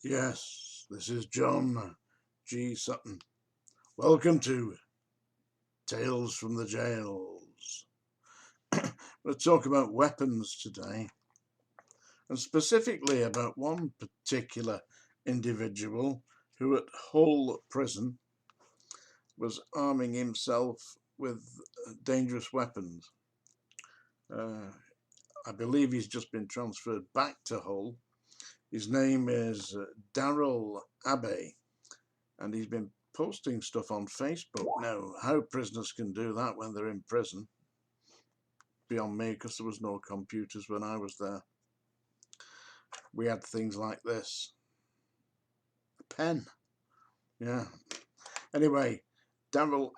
Yes, this is John G. Sutton. Welcome to Tales from the Jails. We'll talk about weapons today, and specifically about one particular individual who at Hull Prison was arming himself with dangerous weapons. I believe he's just been transferred back to Hull. His name is Abbey, and he's been posting stuff on Facebook. Now, how prisoners can do that when they're in prison, beyond me, because there was no computers when I was there. We had things like this. A pen. Yeah. Anyway,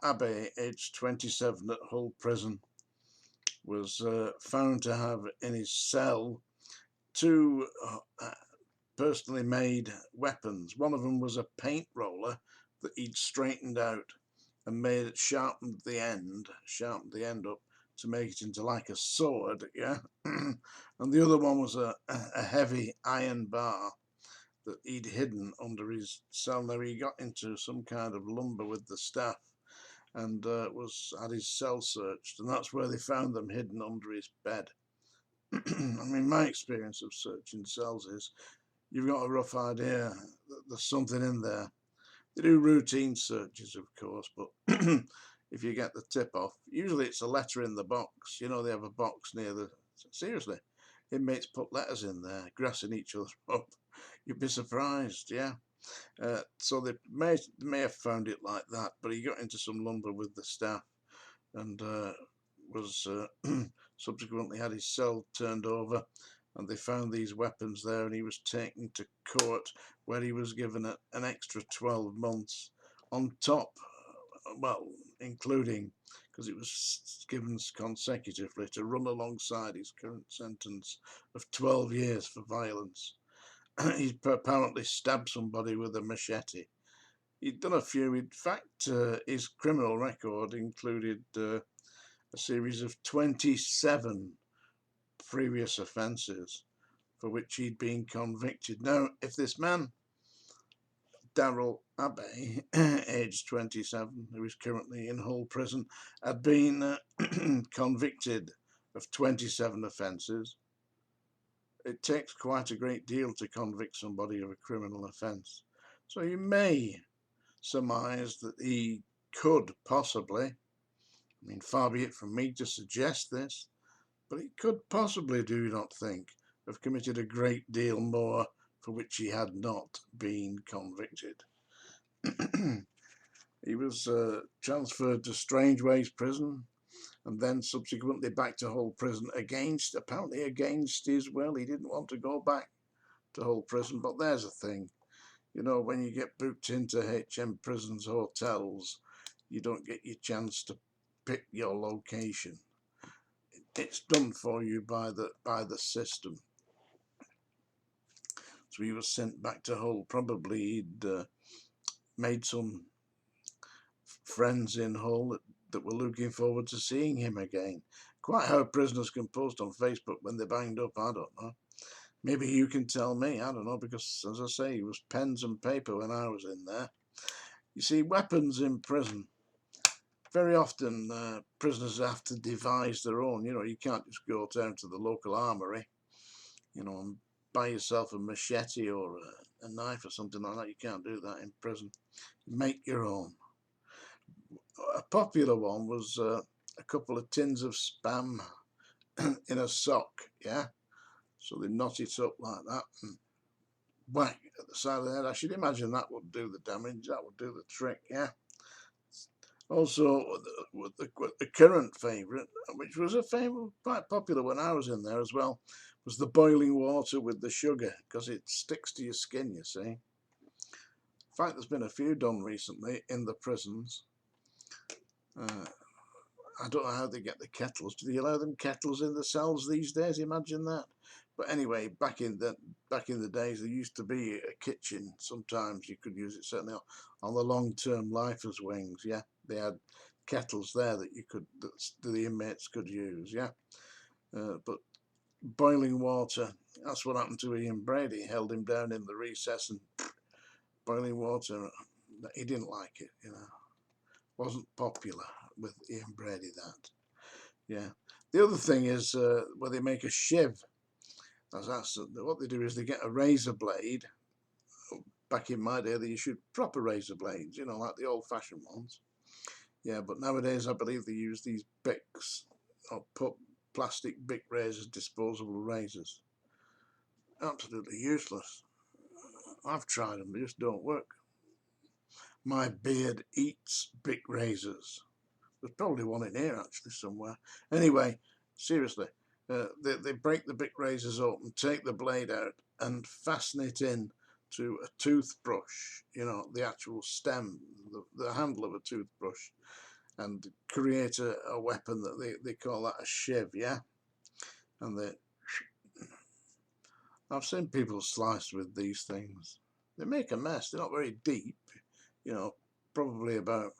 Abbey, aged 27 at Hull Prison, was found to have in his cell two personally made weapons. One of them was a paint roller that he'd straightened out and made it, sharpened the end up to make it into like a sword, yeah. And the other one was a heavy iron bar that he'd hidden under his cell. Now he got into some kind of lumber with the staff and had his cell searched, and that's where they found them, hidden under his bed. I mean, my experience of searching cells is you've got a rough idea that there's something in there. They do routine searches, of course, but if you get the tip off, usually it's a letter in the box. You know, they have a box near the... Seriously, inmates put letters in there, grassing each other up. You'd be surprised, yeah. So they may have found it like that, but he got into some lumber with the staff and was subsequently had his cell turned over, and they found these weapons there, and he was taken to court where he was given an extra 12 months on top, well, including, because it was given consecutively, to run alongside his current sentence of 12 years for violence. He apparently stabbed somebody with a machete. He'd done a few. In fact, his criminal record included a series of 27 previous offences for which he'd been convicted. Now, if this man, Abbey, aged 27, who is currently in Hull Prison, had been convicted of 27 offences, it takes quite a great deal to convict somebody of a criminal offence. So you may surmise that he could possibly, I mean, far be it from me to suggest this, but he could possibly, do you not think, have committed a great deal more for which he had not been convicted. He was transferred to Strangeways Prison and then subsequently back to Hull Prison apparently against his will. He didn't want to go back to Hull Prison, but there's a thing. You know, when you get booked into HM Prisons hotels, you don't get your chance to pick your location. It's done for you by the system. So he was sent back to Hull. Probably he'd made some friends in Hull that were looking forward to seeing him again. Quite how prisoners can post on Facebook when they're banged up, I don't know. Maybe you can tell me, I don't know, because as I say, it was pens and paper when I was in there. You see, weapons in prison, very often prisoners have to devise their own. You know, you can't just go down to the local armoury, you know, and buy yourself a machete or a knife or something like that. You can't do that in prison. Make your own. A popular one was a couple of tins of Spam in a sock, yeah? So they knot it up like that and whack at the side of the head. I should imagine that would do the damage, that would do the trick, yeah? Also, the current favourite, which was a favourite, quite popular when I was in there as well, was the boiling water with the sugar, because it sticks to your skin, you see. In fact, there's been a few done recently in the prisons. I don't know how they get the kettles. Do they allow them kettles in the cells these days? Imagine that. But anyway, back in the days, there used to be a kitchen. Sometimes you could use it, certainly on the long-term lifers' wings. Yeah, they had kettles there that the inmates could use. Yeah, but boiling water. That's what happened to Ian Brady. Held him down in the recess and boiling water. He didn't like it, you know. Wasn't popular with Ian Brady, that. Yeah. The other thing is where they make a shiv. That's what they do is they get a razor blade. Back in my day, they issued proper razor blades, you know, like the old-fashioned ones. Yeah, but nowadays I believe they use these Bics, or put plastic Bic razors, disposable razors. Absolutely useless. I've tried them, they just don't work. My beard eats Bic razors. There's probably one in here actually somewhere. Anyway, seriously, they break the Bic razors open, take the blade out and fasten it in to a toothbrush, you know, the actual stem, the handle of a toothbrush, and create a weapon that they call that a shiv, yeah? And I've seen people slice with these things. They make a mess. They're not very deep, you know, probably about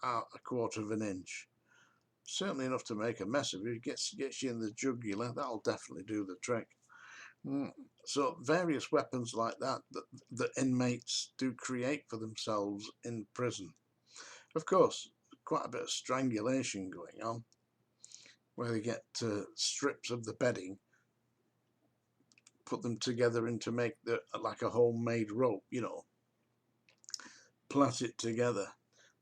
a quarter of an inch. Certainly enough to make a mess of you. It gets you in the jugular. That'll definitely do the trick. So various weapons like that inmates do create for themselves in prison. Of course, quite a bit of strangulation going on, where they get strips of the bedding, put them together into make like a homemade rope, you know, plait it together.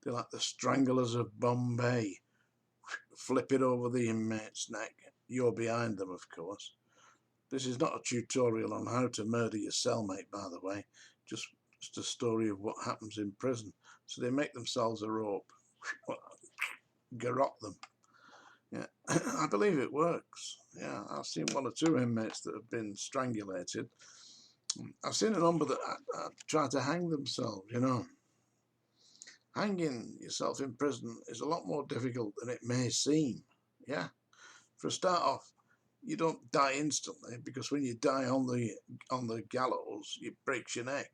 They're like the Stranglers of Bombay. Flip it over the inmate's neck. You're behind them, of course. This is not a tutorial on how to murder your cellmate, by the way. Just a story of what happens in prison. So they make themselves a rope, garrote them. Yeah, I believe it works. Yeah, I've seen one or two inmates that have been strangulated. I've seen a number that try to hang themselves, you know. Hanging yourself in prison is a lot more difficult than it may seem. Yeah. For a start off, you don't die instantly, because when you die on the gallows, it breaks your neck.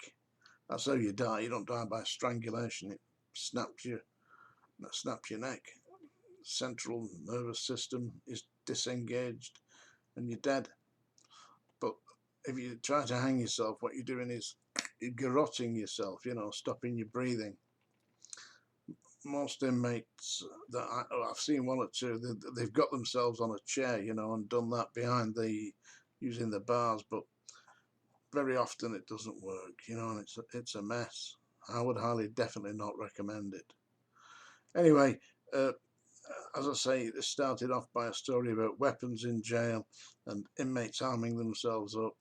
That's how you die. You don't die by strangulation. It snaps your neck. Central nervous system is disengaged and you're dead. But if you try to hang yourself, what you're doing is garroting yourself, you know, stopping your breathing. Most inmates that I've seen, one or two, they've got themselves on a chair, you know, and done that behind using the bars, but very often it doesn't work, you know, and it's a mess. I would definitely not recommend it. Anyway, as I say, this started off by a story about weapons in jail and inmates arming themselves up.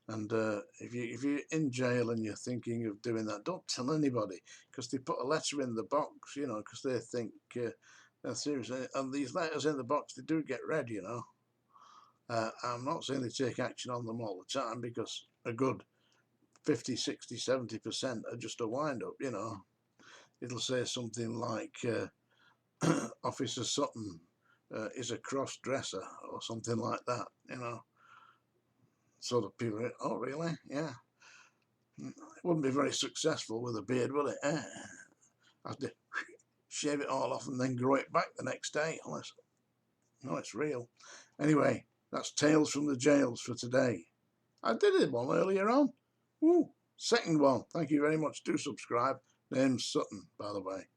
And if you're in jail and you're thinking of doing that, don't tell anybody, because they put a letter in the box, you know, because they think seriously. And these letters in the box, they do get read, you know. I'm not saying they take action on them all the time, because a good 50, 60, 70% are just a wind-up, you know. It'll say something like, Officer Sutton is a cross-dresser, or something like that, you know. Sort of people, oh really? Yeah. It wouldn't be very successful with a beard, would it? Have to shave it all off and then grow it back the next day. Unless, no, it's real. Anyway, that's Tales from the Jails for today. I did one earlier on. Second one. Thank you very much. Do subscribe. Name's Sutton, by the way.